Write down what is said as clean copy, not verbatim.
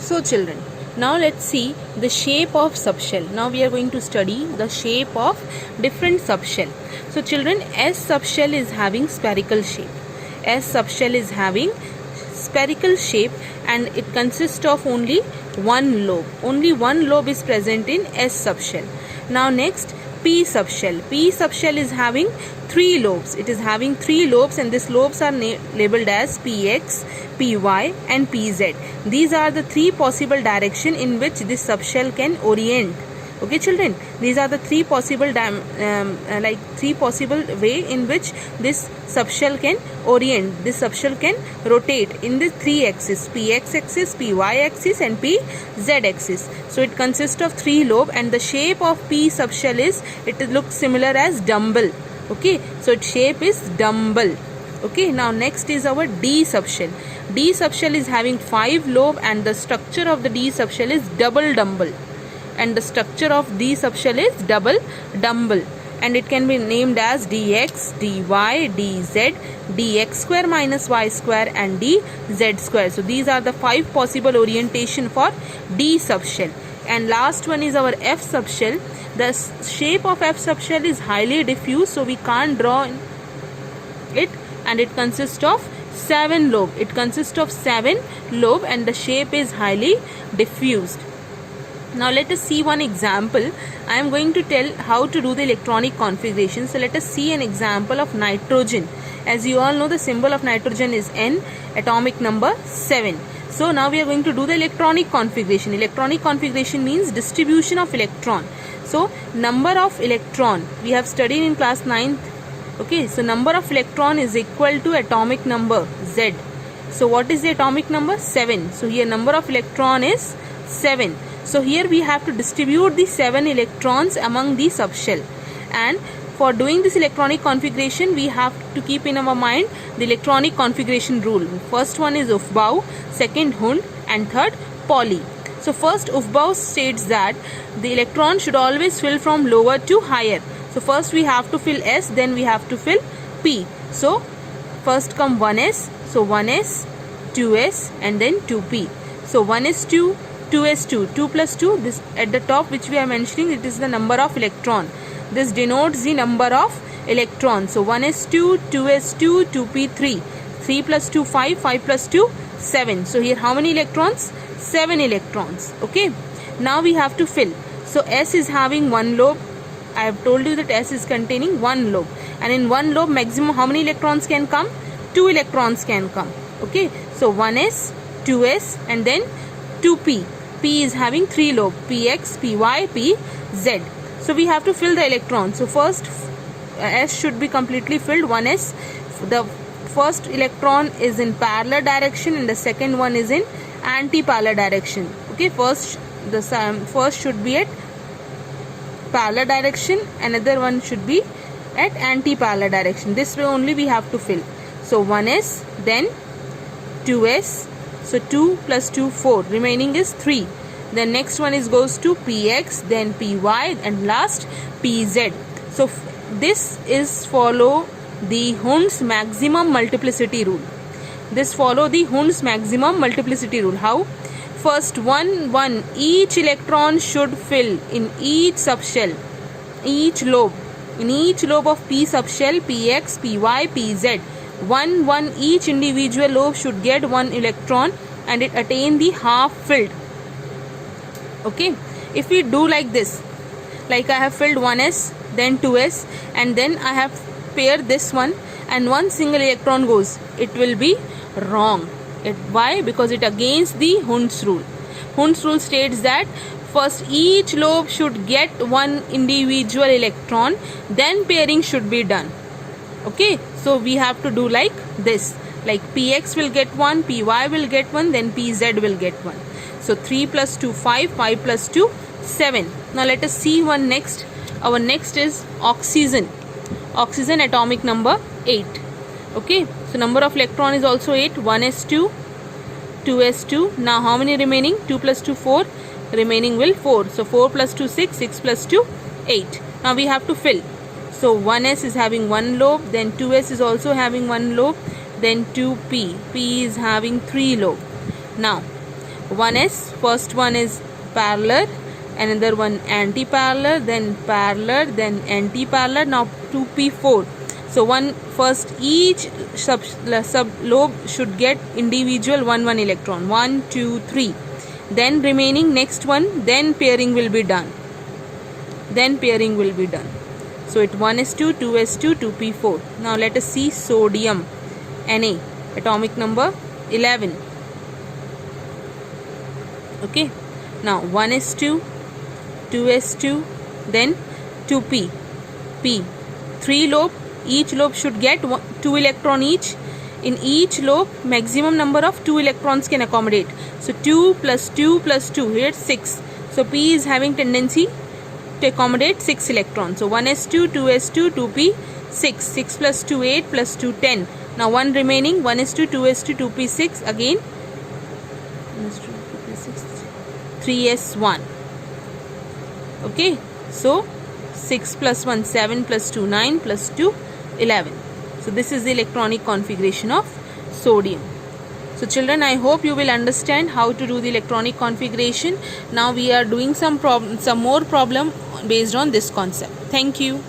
So children, now let's see the shape of subshell. Now we are going to study the shape of different subshell. So children, S subshell is having spherical shape. S subshell is having spherical shape and it consists of only one lobe. Only one lobe is present in S subshell. Now next, P subshell. P subshell is having three lobes. It is having three lobes and these lobes are labeled as PX, PY and PZ. These are the three possible direction in which this subshell can orient. Okay children, these are the three possible three possible way in which this subshell can orient. This subshell can rotate in the three axis, PX axis, PY axis and PZ axis. So it consists of three lobe and the shape of P subshell is, it looks similar as dumbbell. Okay, so its shape is dumbbell. Okay, now next is our D subshell. D subshell is having five lobe and the structure of the D subshell is double dumbbell. And the structure of D subshell is double dumbbell. And it can be named as dx, dy, dz, dx square minus y square and dz square. So these are the five possible orientation for D subshell. And last one is our F subshell. The shape of F subshell is highly diffuse, so we can't draw it, and it consists of seven lobe. It consists of seven lobe and the shape is highly diffused. Now let us see one example. I am going to tell how to do the electronic configuration. So let us see an example of nitrogen. As you all know, the symbol of nitrogen is N, atomic number 7. So now we are going to do the electronic configuration. Electronic configuration means distribution of electron. So number of electron we have studied in class 9th. Okay, so number of electron is equal to atomic number Z. So what is the atomic number? 7. So here number of electron is 7. So here we have to distribute the 7 electrons among the subshell. And for doing this electronic configuration, we have to keep in our mind the electronic configuration rule. First one is Aufbau, second Hund and third Pauli. So first Aufbau states that the electron should always fill from lower to higher. So first we have to fill S, then we have to fill P. So first come 1s, so 1s, 2s and then 2p. So 1s2, 2s2, 2 plus 2, this at the top which we are mentioning, it is the number of electron. This denotes the number of electrons. So 1s2, 2s2, 2p3, 3 plus 2, 5, 5 plus 2, 7. So here how many electrons? 7 electrons. Okay. Now we have to fill. So S is having one lobe. I have told you that S is containing one lobe. And in one lobe maximum how many electrons can come? 2 electrons can come. Okay. So 1s, 2s and then 2p. P is having 3 lobe, Px, Py, Pz. So we have to fill the electrons. So first S should be completely filled. 1s, the first electron is in parallel direction and the second one is in anti-parallel direction. Okay, first should be at parallel direction, another one should be at anti-parallel direction. This way only we have to fill. So 1s, then 2s. So 2 plus 2, 4. Remaining is 3. The next one goes to Px, then Py and last Pz. So this is follow the Hund's maximum multiplicity rule. This follow the Hund's maximum multiplicity rule. How? First 1, 1. Each electron should fill in each subshell, each lobe. In each lobe of P subshell, Px, Py, Pz. 1, 1. Each individual lobe should get 1 electron and it attain the half filled. Okay, if we do like this, like I have filled 1s, then 2s and then I have paired this one and one single electron goes, it will be wrong. Why? Because it against the Hund's rule. Hund's rule states that first each lobe should get 1 individual electron, then pairing should be done. Okay, so we have to do like this, like Px will get 1, Py will get 1, then Pz will get 1. So 3 plus 2, 5, 5 plus 2, 7. Now let us see one next. Our next is oxygen. Oxygen atomic number 8. Okay, so number of electron is also 8. 1s2, 2s2. Now how many remaining? 2 plus 2, 4. Remaining will 4. So 4 plus 2, 6, 6 plus 2, 8. Now we have to fill. So 1s is having one lobe, then 2s is also having one lobe, then 2p. P is having 3 lobe. Now 1s, first one is parallel, another one anti-parallel, then parallel, then anti-parallel. Now 2p4. So each sub lobe should get individual 1 electron. 1, 2, 3. Then remaining next one, then pairing will be done. So it 1s2, 2s2, 2p4. Now let us see sodium, Na, atomic number 11. Okay. Now 1s2, 2s2, then 2p, p. 3 lobe, each lobe should get 2 electron each. In each lobe, maximum number of 2 electrons can accommodate. So 2 plus 2 plus 2, here 6. So p is having tendency to accommodate 6 electrons. So 1s2, 2s2, 2p, 6. 6 plus 2, 8 plus 2, 10. Now one remaining, 1s2, 2s2, 2p, 6. Again 3s1. Okay, so 6 plus 1, 7 plus 2, 9 plus 2, 11. So this is the electronic configuration of sodium. So children, I hope you will understand how to do the electronic configuration. Now we are doing some more problem based on this concept. Thank you.